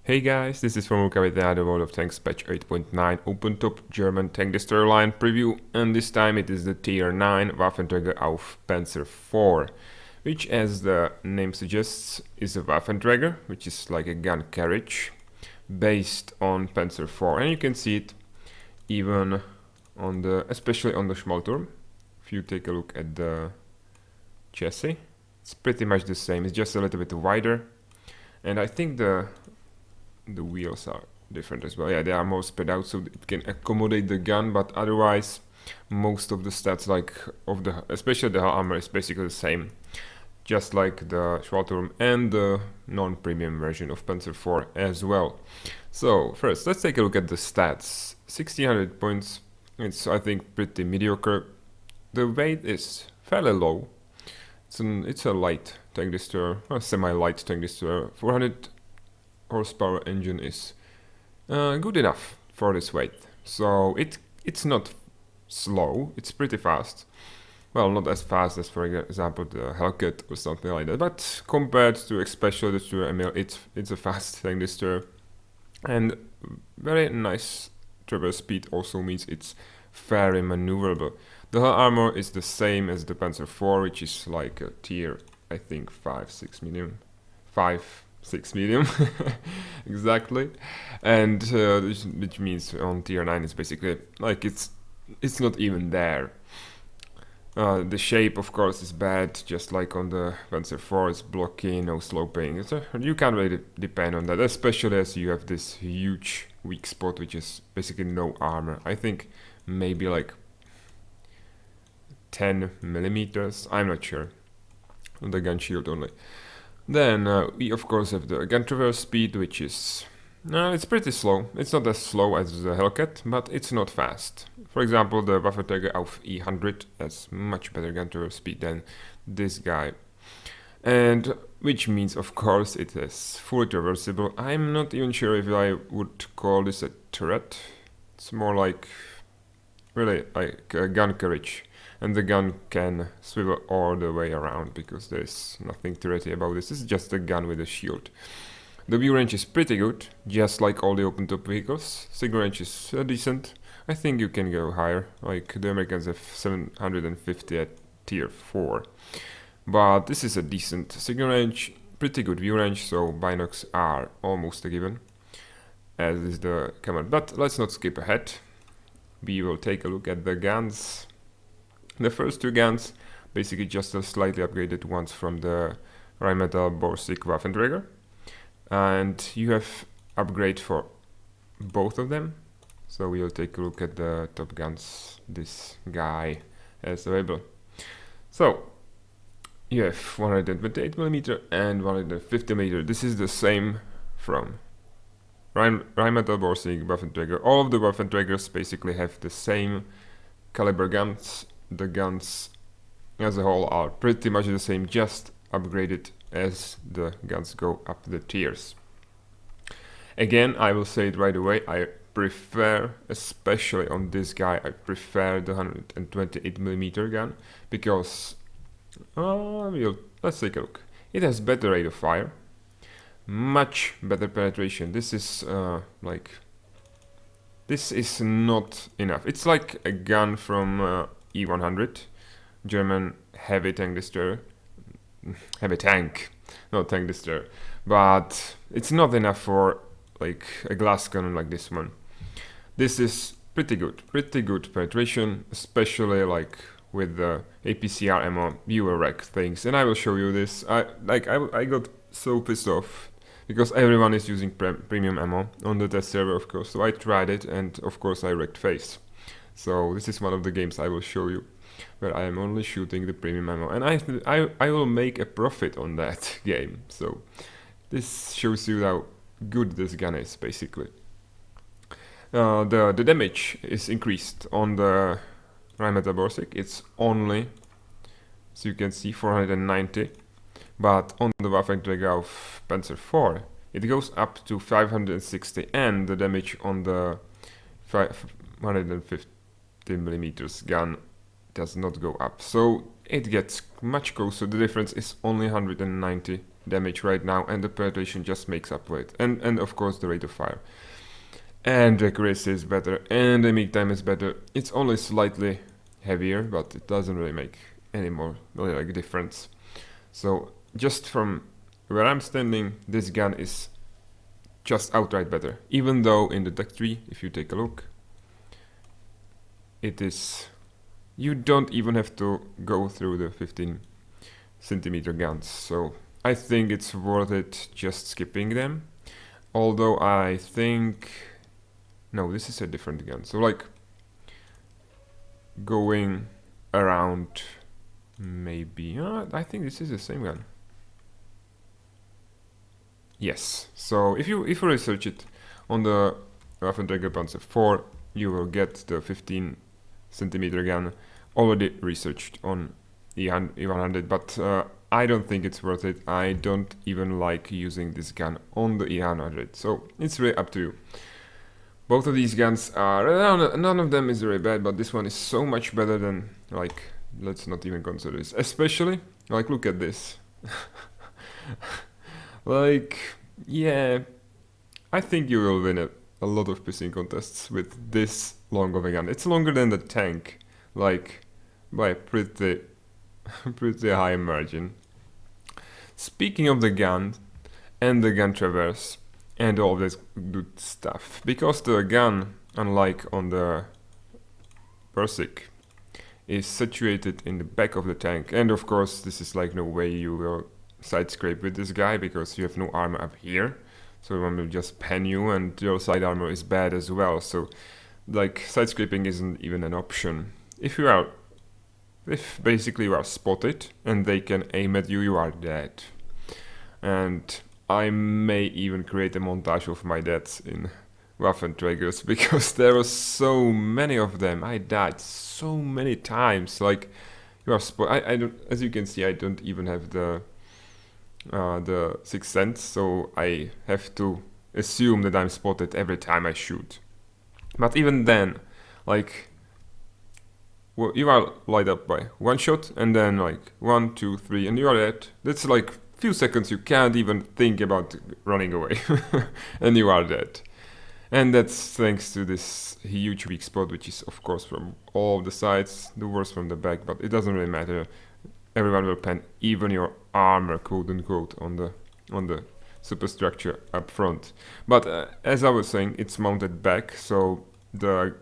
Hey guys, this is from Luca with the World of Tanks patch 8.9 open top German tank destroyer line preview, and this time it is the tier 9 Waffenträger auf Pz.Sfl.IV, which, as the name suggests, is a Waffenträger, which is like a gun carriage based on Pz.Sfl.IV, and you can see it even on especially on the Schmalturm. If you take a look at the chassis, it's pretty much the same, it's just a little bit wider, and I think the wheels are different as well. Yeah, they are more spread out so it can accommodate the gun, but otherwise most of the stats, like of the especially the hull armor, is basically the same, just like the Schmalturm and the non-premium version of Pz.Sfl.IV as well. So first, let's take a look at the stats. 1600 points, it's I think pretty mediocre. The weight is fairly low. It's a light tank destroyer, a semi-light tank destroyer. 400 horsepower engine is good enough for this weight. So it's not slow, it's pretty fast. Well, not as fast as, for example, the Hellcat or something like that, but compared to especially the destroyer ML, it's a fast tank destroyer. And very nice traverse speed also means it's very maneuverable. The hull armor is the same as the Pz.Sfl.IV, which is like a tier, I think 5-6 medium. 5-6 medium exactly, and which means on tier 9 it's basically like it's not even there. The shape, of course, is bad, just like on the Pz.Sfl.IV. It's blocky, no sloping. You can't really depend on that, especially as you have this huge weak spot, which is basically no armor. I think maybe like 10 millimeters, I'm not sure, on the gun shield only. Then we of course have the gun traverse speed, which is it's pretty slow. It's not as slow as the Hellcat, but it's not fast. For example, the Waffenträger auf E100 has much better gun traverse speed than this guy, and which means of course it is fully traversable. I'm not even sure if I would call this a turret. It's more like really like a gun carriage. And the gun can swivel all the way around because there's nothing turrety about this. It's just a gun with a shield. The view range is pretty good, just like all the open top vehicles. Signal range is decent. I think you can go higher, like the Americans have 750 at tier 4. But this is a decent signal range, pretty good view range, so binocs are almost a given, as is the command. But let's not skip ahead. We will take a look at the guns. The first two guns, basically just a slightly upgraded ones from the Rheinmetall Borsig Waffenträger, and you have upgrade for both of them. So we'll take a look at the top guns this guy has available. So you have 128mm and 150mm. This is the same from Rheinmetall Borsig Waffenträger. All of the Waffenträgers basically have the same caliber guns. The guns as a whole are pretty much the same, just upgraded as the guns go up the tiers. Again, I will say it right away, I prefer, especially on this guy, I prefer the 128mm gun, because let's take a look. It has better rate of fire, much better penetration. This is this is not enough. It's like a gun from E100, German heavy tank destroyer, heavy tank, not tank destroyer, but it's not enough for like a glass cannon like this one. This is pretty good penetration, especially like with the APCR ammo. You will wreck things, and I will show you this. I got so pissed off because everyone is using premium ammo on the test server, of course. So I tried it, and of course I wrecked face. So this is one of the games I will show you where I am only shooting the premium ammo, and I will make a profit on that game. So this shows you how good this gun is, basically. The damage is increased on the Rheinmetall Borsig. It's only, as you can see, 490, but on the Waffenträger auf Pz.Sfl.IV it goes up to 560, and the damage on the 150mm gun does not go up, so it gets much closer. The difference is only 190 damage right now, and the penetration just makes up for it. And of course the rate of fire. And the accuracy is better, and the meet time is better. It's only slightly heavier, but it doesn't really make any more really like difference. So just from where I'm standing, this gun is just outright better. Even though in the deck tree, if you take a look, it is, you don't even have to go through the 15 centimeter guns. So I think it's worth it just skipping them. Although I think, no, this is a different gun. So like going around, maybe, I think this is the same gun. Yes, so if you research it on the Waffenträger Pz.Sfl.IV, you will get the 15 centimeter gun already researched on E100, but I don't think it's worth it. I don't even like using this gun on the E100, so it's really up to you. Both of these guns are, none of them is very bad, but this one is so much better than, like, let's not even consider this. Especially, like, look at this. Like, yeah, I think you will win a lot of pissing contests with this long of a gun. It's longer than the tank, like, by a pretty high margin. Speaking of the gun and the gun traverse and all this good stuff, because the gun, unlike on the Pz.Sfl.IVc, is situated in the back of the tank, and of course this is like no way you will side scrape with this guy because you have no armor up here, so one will just pen you, and your side armor is bad as well, so like side scraping isn't even an option. If basically you are spotted and they can aim at you, you are dead. And I may even create a montage of my deaths in Waffenträgers because there were so many of them. I died so many times. Like, you are I don't, as you can see, I don't even have the sixth sense, so I have to assume that I'm spotted every time I shoot. But even then, like, well, you are light up by one shot, and then like 1, 2, 3, and you are dead. That's like few seconds you can't even think about running away, and you are dead. And that's thanks to this huge weak spot, which is of course from all the sides, the worst from the back, but it doesn't really matter. Everyone will pen even your armor, quote unquote, on the superstructure up front. But as I was saying, it's mounted back, so the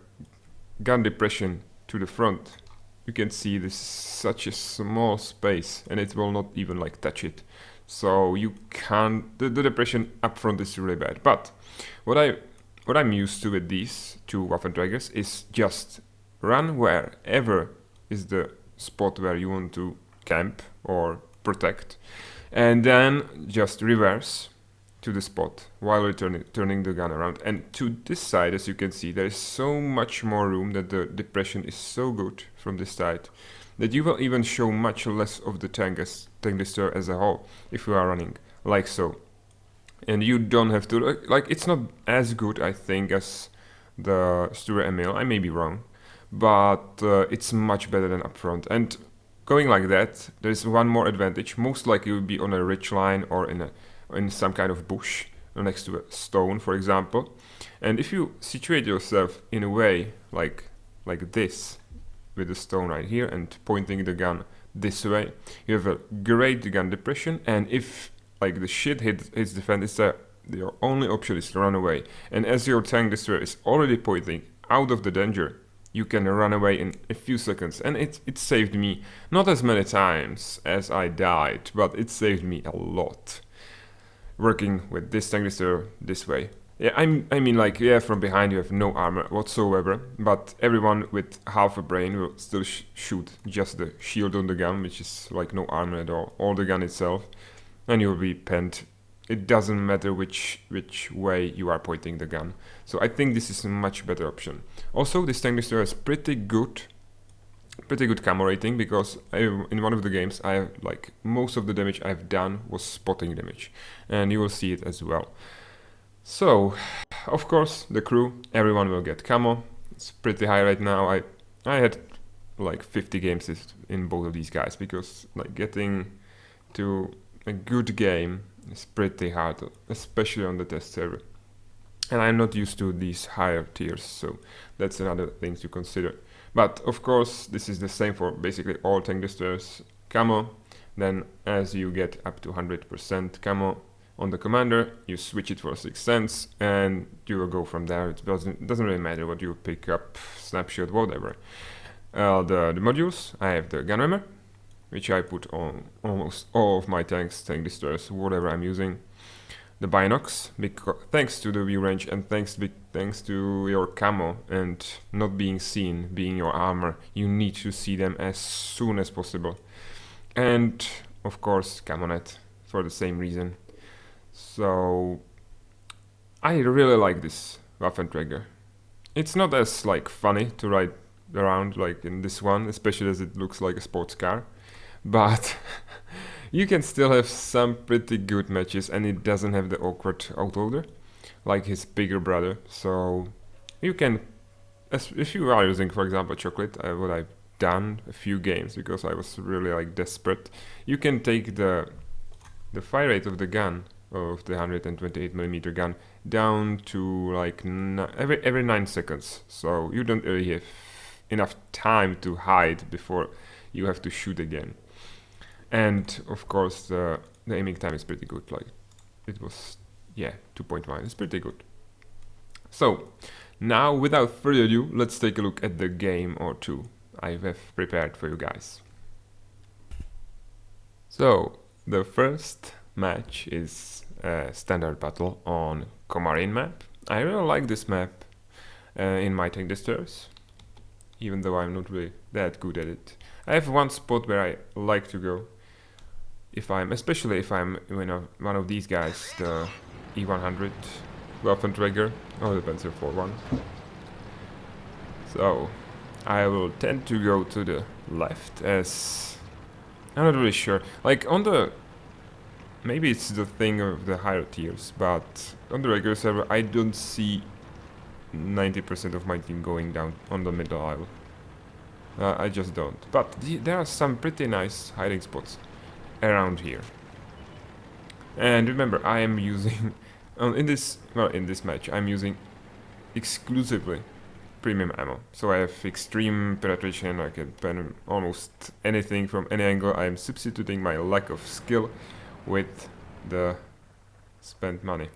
gun depression to the front, you can see this is such a small space, and it will not even like touch it. So you can't. The depression up front is really bad. But what I'm used to with these two Waffenträgers is just run wherever is the spot where you want to camp or protect, and then just reverse to the spot while turning the gun around. And to this side, as you can see, there is so much more room, that the depression is so good from this side that you will even show much less of the tank destroyer as a whole if you are running like so. And you don't have to, like, it's not as good, I think, as the Sture Emil. I may be wrong, but it's much better than up front. And going like that, there's one more advantage. Most likely you'll be on a ridge line or in some kind of bush next to a stone, for example. And if you situate yourself in a way like this, with the stone right here and pointing the gun this way, you have a great gun depression. And if like the shit hits the fan, your only option is to run away. And as your tank destroyer is already pointing out of the danger, you can run away in a few seconds. And it saved me not as many times as I died, but it saved me a lot working with this tank destroyer this way. Yeah, I mean, like, yeah, from behind you have no armor whatsoever, but everyone with half a brain will still shoot just the shield on the gun, which is like no armor at all, or the gun itself, and you'll be penned. It doesn't matter which way you are pointing the gun. So I think this is a much better option. Also, this tank destroyer has pretty good camo rating, because in one of the games, like most of the damage I've done was spotting damage, and you will see it as well. So, of course, the crew, everyone will get camo. It's pretty high right now. I had like 50 games in both of these guys, because like getting to a good game is pretty hard, especially on the test server. And I'm not used to these higher tiers, so that's another thing to consider. But of course, this is the same for basically all tank destroyers. Camo, then as you get up to 100% camo on the commander, you switch it for 6 cents, and you will go from there. It doesn't really matter what you pick up, snapshot, whatever. The modules, I have the gunhammer, which I put on almost all of my tanks, tank destroyers, whatever I'm using. The binocs, thanks to the view range and thanks to your camo and not being seen, being your armor, you need to see them as soon as possible. And of course camo net for the same reason. So I really like this Waffenträger. It's not as like funny to ride around like in this one, especially as it looks like a sports car, but you can still have some pretty good matches, and it doesn't have the awkward autoloader like his bigger brother. So you can, if you are using, for example, chocolate, what I've done a few games because I was really like desperate, you can take the fire rate of the gun, of the 128mm gun, down to like every 9 seconds. So you don't really have enough time to hide before you have to shoot again. And of course the aiming time is pretty good, like it was, yeah, 2.1, it's pretty good. So now without further ado, let's take a look at the game or two I have prepared for you guys. So the first match is a standard battle on Komarin map. I really like this map in my tank destroyers, even though I'm not really that good at it. I have one spot where I like to go, especially if I'm one of these guys, the E100 Waffenträger or the Pz.Sfl.IV one. So I will tend to go to the left, as I'm not really sure. Like on the, maybe it's the thing of the higher tiers, but on the regular server I don't see 90% of my team going down on the middle aisle. I just don't. But there are some pretty nice hiding spots around here. And remember, I am using in this match I'm using exclusively premium ammo. So I have extreme penetration, I can pen almost anything from any angle. I am substituting my lack of skill with the spent money.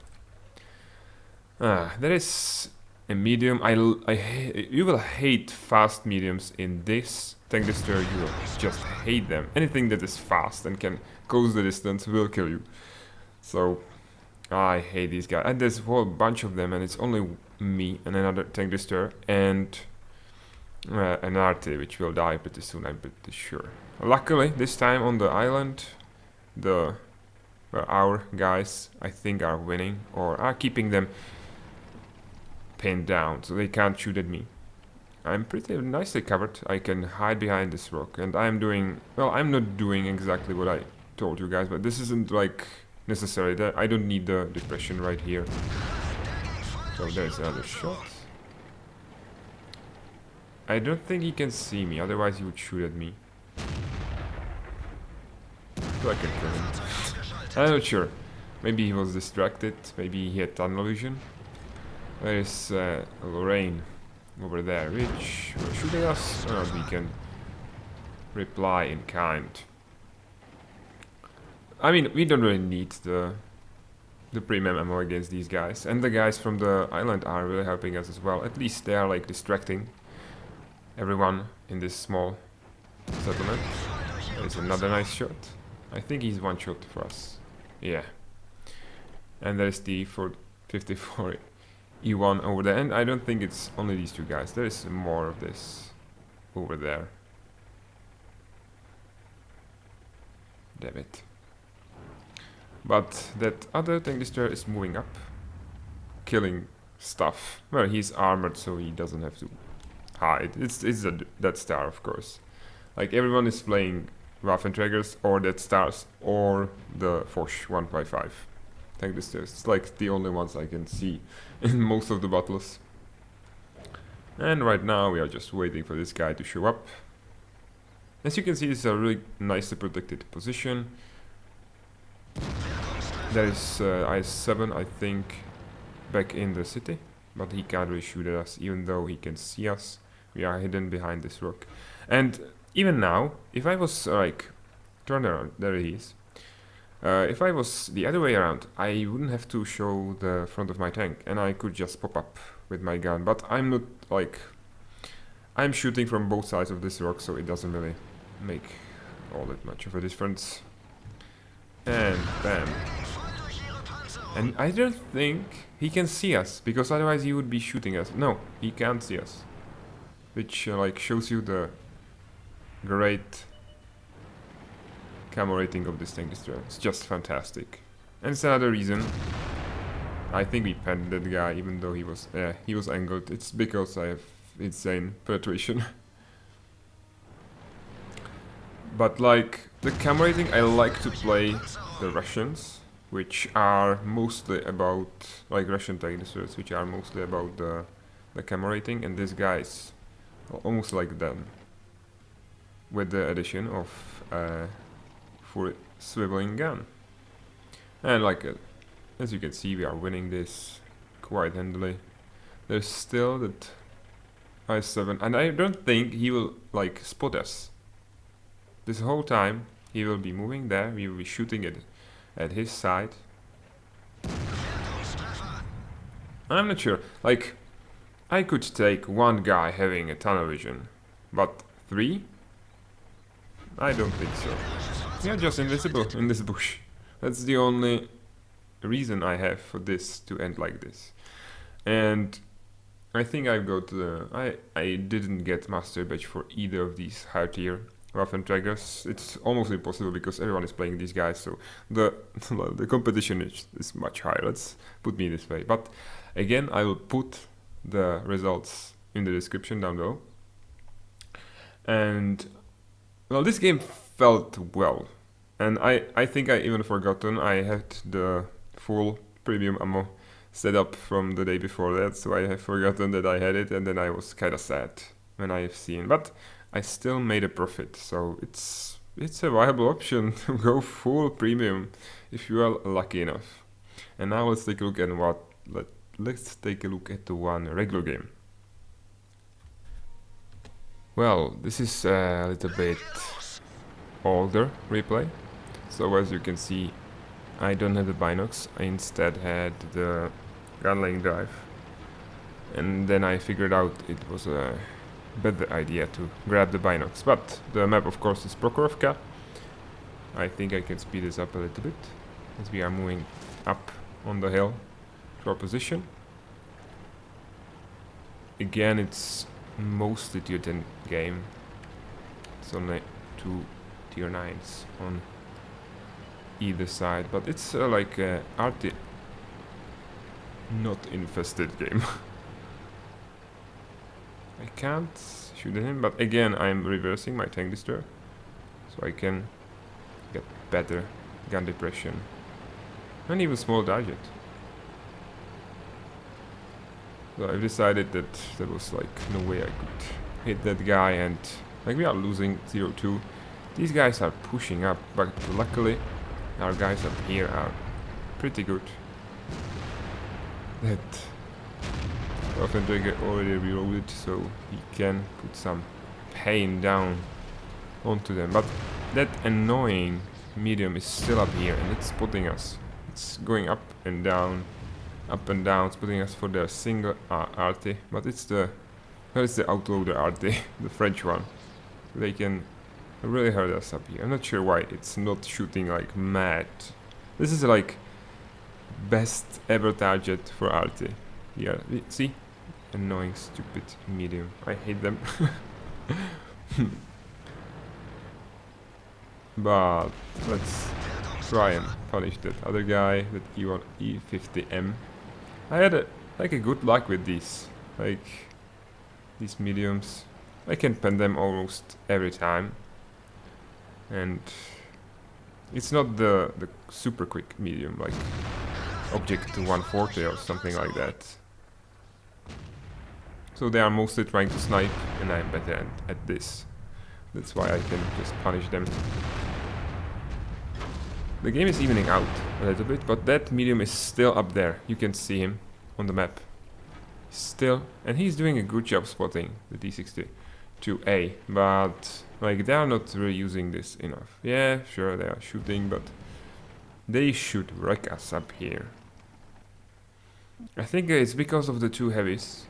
There is a medium. You will hate fast mediums in this tank destroyer. You will just hate them. Anything that is fast and can close the distance will kill you. So I hate these guys. And there's a whole bunch of them, and it's only me and another tank destroyer and an RT, which will die pretty soon, I'm pretty sure. Luckily, this time on the island, our guys, I think, are winning or are keeping them pinned down, so they can't shoot at me. I'm pretty nicely covered. I can hide behind this rock, and I'm doing, well, I'm not doing exactly what I told you guys, but this isn't like necessary. I don't need the depression right here. So there's another shot. I don't think he can see me, otherwise he would shoot at me. So I can kill him. I'm not sure. Maybe he was distracted, maybe he had tunnel vision. There is Lorraine over there, which will shoot at us, or we can reply in kind. I mean, we don't really need the premium ammo against these guys, and the guys from the island are really helping us as well. At least they are like distracting everyone in this small settlement. There's another nice shot. I think he's one shot for us. Yeah. And there's the 54 E1 over there, and I don't think it's only these two guys. There is more of this over there. Damn it. But that other tank destroyer is moving up, killing stuff. Well, he's armored, so he doesn't have to hide. It's that star, of course. Like, everyone is playing Waffenträgers or Dead Stars or the Foch 1x5 tank destroyers. It's like the only ones I can see in most of the battles. And right now we are just waiting for this guy to show up. As you can see, this is a really nicely protected position. There is IS-7, I think, back in the city, but he can't really shoot at us, even though he can see us. We are hidden behind this rock. And even now, if I was like, turn around, there he is. If I was the other way around, I wouldn't have to show the front of my tank, and I could just pop up with my gun. But I'm not like, I'm shooting from both sides of this rock, so it doesn't really make all that much of a difference. And bam. And I don't think he can see us, because otherwise he would be shooting us. No, he can't see us. Which like shows you the great camo rating of this tank destroyer. It's just fantastic. And it's another reason I think we penned that guy, even though he was angled. It's because I have insane penetration. But like the camo rating, I like to play the Russians, which are mostly about, like Russian tank destroyers, which are mostly about the camo rating, and this guy is almost like them, with the addition of full swiveling gun. And like as you can see, we are winning this quite handily. There's still that IS-7, and I don't think he will like spot us. This whole time he will be moving there, we will be shooting it at his side. I'm not sure, like I could take one guy having a tunnel vision, but 3? I don't think so. We are just invisible in this bush. That's the only reason I have for this to end like this. And I think I got I didn't get master badge for either of these higher tier Waffenträgers. It's almost impossible because everyone is playing these guys, so the competition is much higher. Let's put me this way. But again, I will put the results in the description down below. And well, this game felt well, and I think I even forgotten I had the full premium ammo set up from the day before that, so I have forgotten that I had it, and then I was kind of sad when I have seen, but I still made a profit, so it's a viable option to go full premium if you are lucky enough. And now let's take a look at let's take a look at the one regular game. Well, this is a little bit older replay, so as you can see, I don't have the binocs. I instead had the gun laying drive, and then I figured out it was a better idea to grab the binocs. But the map, of course, is Prokhorovka. I think I can speed this up a little bit as we are moving up on the hill to our position. Again, it's mostly tier 10 game. It's only 2 tier 9s on either side, but it's like a RT not infested game. I can't shoot at him, but again I'm reversing my tank destroyer so I can get better gun depression and even small target. So I've decided that there was like no way I could hit that guy, and like we are losing 0-2. These guys are pushing up, but luckily our guys up here are pretty good. That Waffenträger already reloaded, so he can put some pain down onto them. But that annoying medium is still up here and it's spotting us. It's going up and down, spotting us for their single RT. But it's the outloader RT, the French one. They can really hurt us up here. I'm not sure why it's not shooting like mad. This is like best ever target for RT. Yeah, see? Annoying, stupid medium. I hate them. But let's try and punish that other guy, that E50M. I had a good luck with these. Like these mediums. I can pen them almost every time. And it's not the super quick medium like Object 140 or something like that. So they are mostly trying to snipe, and I'm better at this. That's why I can just punish them. the game is evening out a little bit, but that medium is still up there. You can see him on the map. Still, and he's doing a good job spotting the D62A, but like they are not really using this enough. Yeah, sure they are shooting, but they should wreck us up here. I think it's because of the two heavies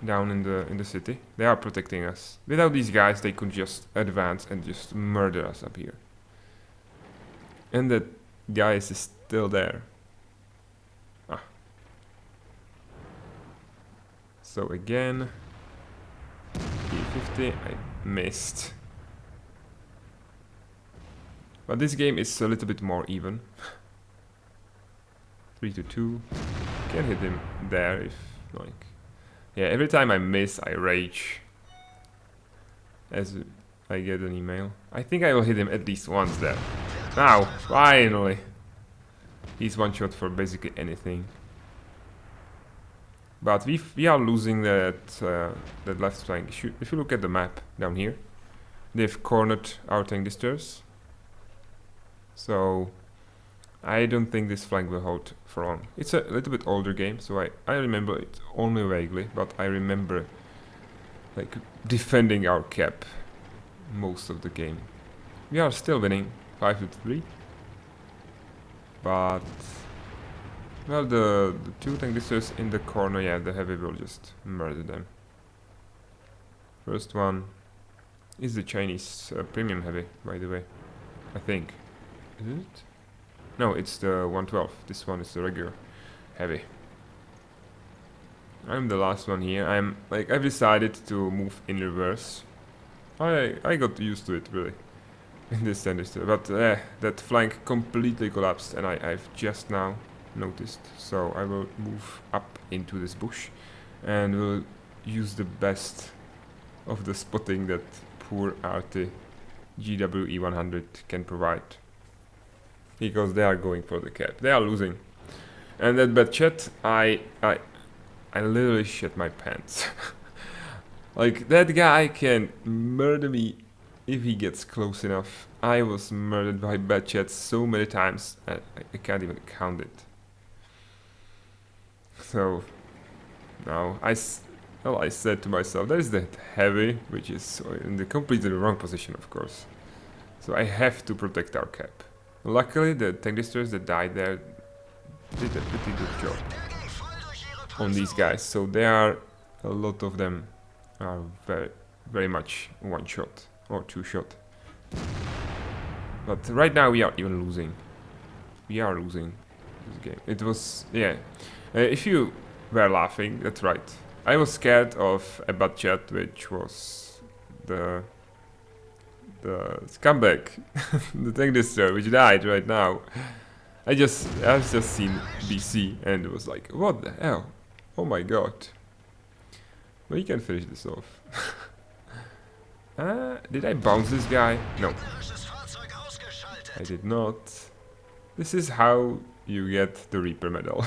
down in the city. They are protecting us. Without these guys, they could just advance and just murder us up here. And that guy is still there. Ah. So again, P50, I missed. But this game is a little bit more even. 3-2. Can hit him there if like. Yeah, every time I miss, I rage. As I get an email. I think I will hit him at least once there. Now, finally! He's one shot for basically anything. But we are losing that left flank. If you look at the map down here, they've cornered our tank destroyers. So I don't think this flank will hold for long. It's a little bit older game, so I remember it only vaguely, but I remember like defending our cap most of the game. We are still winning 5-3, but well, the two tank destroyers in the corner, yeah, the heavy will just murder them. First one is the Chinese premium heavy, by the way, I think. Is it? No, it's the 112. This one is the regular heavy. I'm the last one here. I've decided to move in reverse. I got used to it really in this canister, but that flank completely collapsed, and I've just now noticed. So I will move up into this bush, and will use the best of the spotting that poor RT GWE 100 can provide. Because they are going for the cap. They are losing. And that bad chat, I literally shit my pants. Like, that guy can murder me if he gets close enough. I was murdered by bad chat so many times, I can't even count it. So, now, I said to myself, there's that heavy, which is in the completely wrong position, of course. So I have to protect our cap. Luckily, the tank destroyers that died there did a pretty good job on these guys. So there are a lot of them are very much one shot or two shot. But right now we are even losing. We are losing this game. It was, yeah. If you were laughing, that's right. I was scared of a bad chat, which was the scumbag, the tank destroyer, which died right now. I've just seen BC and it was like, what the hell? Oh my god. Well, you can finish this off. Did I bounce this guy? No. I did not. This is how you get the Reaper medal.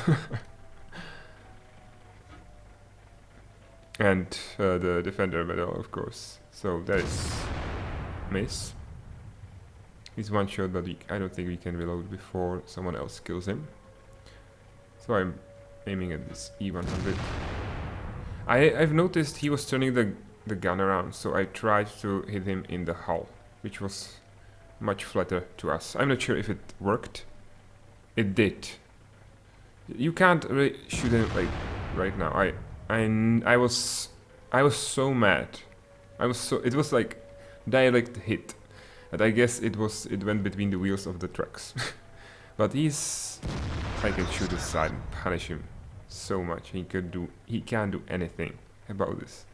And the Defender medal, of course. So that is miss. He's one shot, but I don't think we can reload before someone else kills him. So I'm aiming at this E100. I've noticed he was turning the gun around, so I tried to hit him in the hull, which was much flatter to us. I'm not sure if it worked. It did. You can't really shoot him like right now. I was so mad. It was like direct hit. And I guess it went between the wheels of the trucks. But I can shoot his side and punish him so much. He can't do anything about this.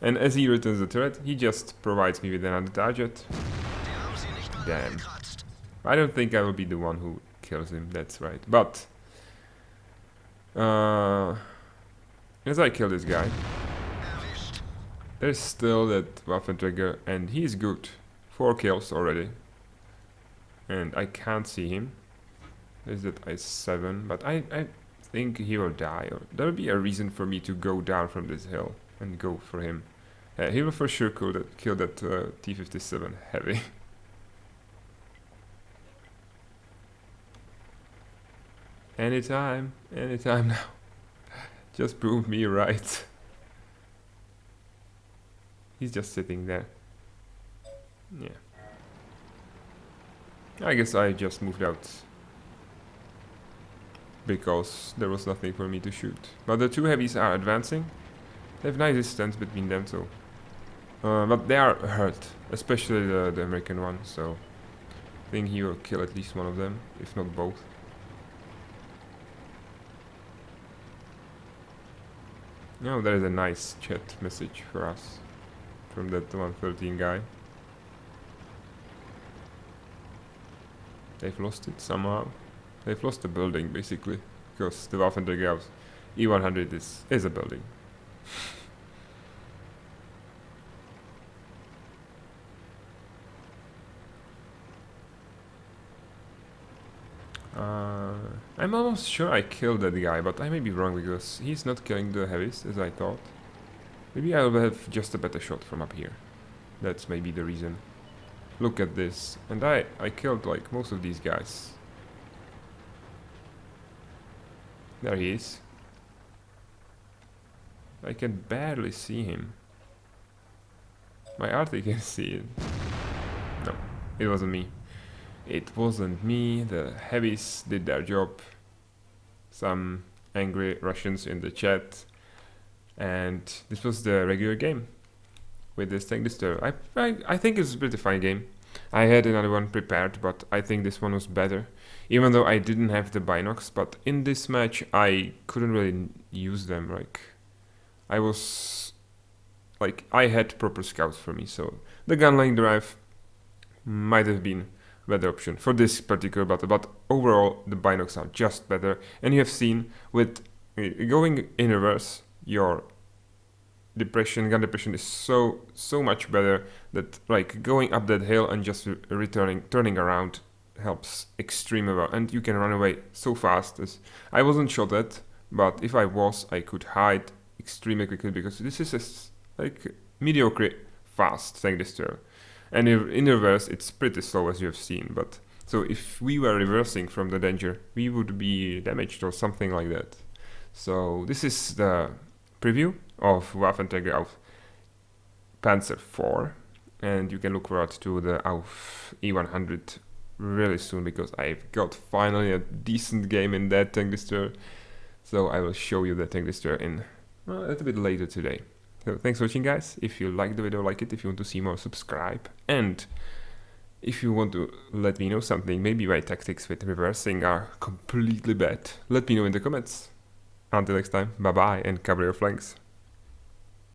And as he returns the turret, he just provides me with another target. Damn. I don't think I will be the one who kills him, that's right. But as I kill this guy, there's still that Waffenträger, and he's good. 4 kills already. And I can't see him. There's that I7, but I think he will die. Or there will be a reason for me to go down from this hill and go for him. He will for sure kill that T-57 heavy. Anytime now. Just prove me right. He's just sitting there. Yeah. I guess I just moved out because there was nothing for me to shoot. But the two heavies are advancing. They have nice distance between them, so... but they are hurt, especially the American one, so... I think he will kill at least one of them, if not both. Now there is a nice chat message for us from that 113 guy. They've lost it somehow. They've lost the building basically, because the Waffenträger auf E100 is a building. I'm almost sure I killed that guy, but I may be wrong because he's not killing the heavies as I thought. Maybe I'll have just a better shot from up here. That's maybe the reason. Look at this. And I killed like most of these guys. There he is. I can barely see him. My Arctic can see it. No, it wasn't me. It wasn't me. The heavies did their job. Some angry Russians in the chat. And this was the regular game with this tank destroyer. I think it's a pretty fine game. I had another one prepared, but I think this one was better. Even though I didn't have the binocs, but in this match I couldn't really use them. Like, I had proper scouts for me, so the gunline drive might have been a better option for this particular battle, but overall the binocs are just better. And you have seen with going in reverse, your gun depression is so much better that like going up that hill and just turning around helps extremely well, and you can run away so fast. As I wasn't shot at, but if I was, I could hide extremely quickly because this is like mediocre fast tank destroyer, and in reverse it's pretty slow as you have seen. But so if we were reversing from the danger, we would be damaged or something like that. So this is the preview of Waffenträger auf Pz.Sfl.IV, and you can look forward to the auf E100 really soon because I've got finally a decent game in that tank destroyer. So I will show you the tank destroyer in a little bit later today. So thanks for watching, guys. If you liked the video, like it. If you want to see more, subscribe. And if you want to let me know something, maybe my tactics with reversing are completely bad, let me know in the comments. Until next time, bye bye and cover your flanks.